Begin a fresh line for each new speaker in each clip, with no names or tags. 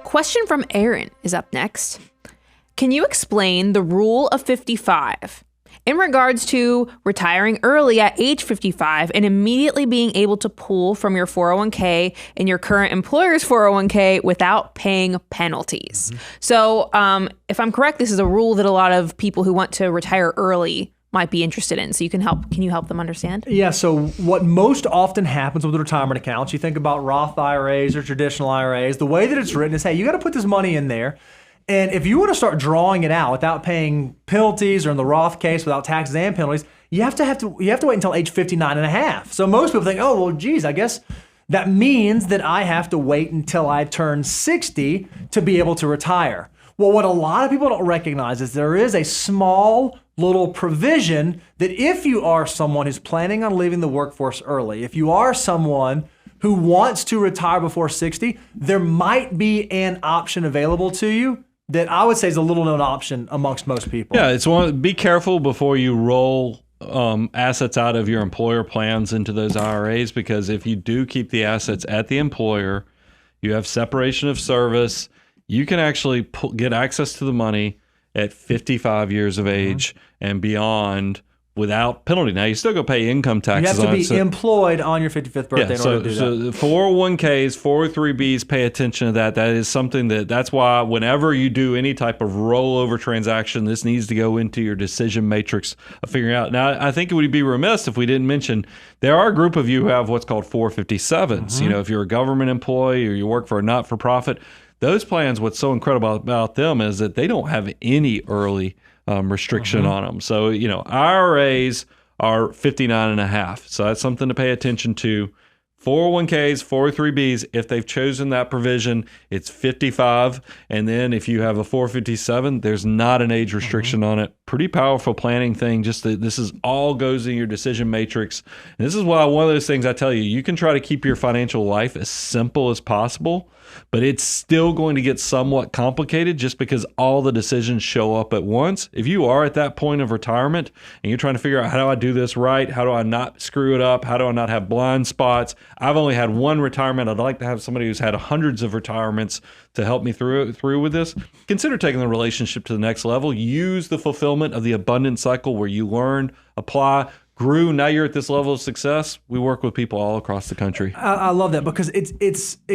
question from Aaron is up next. Can you explain the rule of 55 in regards to retiring early at age 55 and immediately being able to pull from your 401k and your current employer's 401k without paying penalties? So if I'm correct, this is a rule that a lot of people who want to retire early might be interested in. So can you help them understand?
Yeah, so what most often happens with retirement accounts, you think about Roth IRAs or traditional IRAs, the way that it's written is, hey, you got to put this money in there. And if you want to start drawing it out without paying penalties, or in the Roth case, without taxes and penalties, you have to wait until age 59 and a half. So most people think, oh, well, geez, I guess that means that I have to wait until I turn 60 to be able to retire. Well, what a lot of people don't recognize is there is a small little provision that if you are someone who's planning on leaving the workforce early, if you are someone who wants to retire before 60, there might be an option available to you that I would say is a little known option amongst most people.
Yeah, be careful before you roll assets out of your employer plans into those IRAs, because if you do keep the assets at the employer, you have separation of service, you can actually get access to the money at 55 years of age and beyond without penalty. Now, you still go pay income taxes on it.
You have to be employed on your 55th birthday in order to do that.
So 401ks, 403bs, pay attention to that. That is something that's why whenever you do any type of rollover transaction, this needs to go into your decision matrix of figuring out. Now, I think it would be remiss if we didn't mention there are a group of you who have what's called 457s. You know, if you're a government employee or you work for a not-for-profit, those plans, what's so incredible about them is that they don't have any early restriction on them. So, IRAs are 59 and a half. So that's something to pay attention to. 401ks, 403bs, if they've chosen that provision, it's 55. And then if you have a 457, there's not an age restriction on it. Pretty powerful planning thing. Just that this is all goes in your decision matrix. And this is why one of those things I tell you, you can try to keep your financial life as simple as possible, but it's still going to get somewhat complicated just because all the decisions show up at once. If you are at that point of retirement and you're trying to figure out, how do I do this right? How do I not screw it up? How do I not have blind spots? I've only had one retirement. I'd like to have somebody who's had hundreds of retirements to help me through with this. Consider taking the relationship to the next level. Use the fulfillment of the abundance cycle where you learn, apply, grew, now you're at this level of success. We work with people all across the country.
I love that because it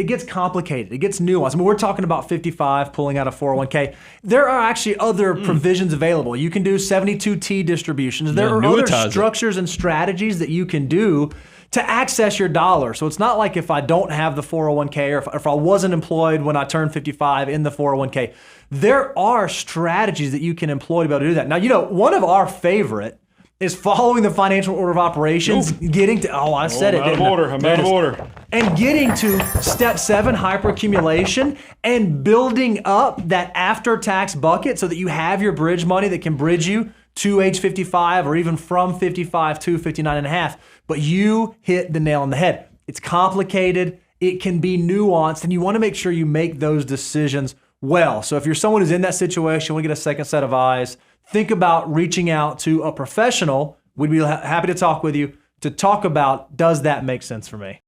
gets complicated. It gets nuanced. I mean, we're talking about 55, pulling out a 401k. There are actually other provisions available. You can do 72T distributions. There are other structures and strategies that you can do to access your dollar. So it's not like if I don't have the 401k or if I wasn't employed when I turned 55 in the 401k. There are strategies that you can employ to be able to do that. Now, one of our favorite is following the financial order of operations, getting to, I'm out of order. And getting to step 7, hyperaccumulation, and building up that after-tax bucket so that you have your bridge money that can bridge you to age 55 or even from 55 to 59 and a half. But you hit the nail on the head. It's complicated. It can be nuanced, and you want to make sure you make those decisions well. So if you're someone who's in that situation, want to get a second set of eyes, think about reaching out to a professional. We'd be happy to talk with you to talk about, does that make sense for me?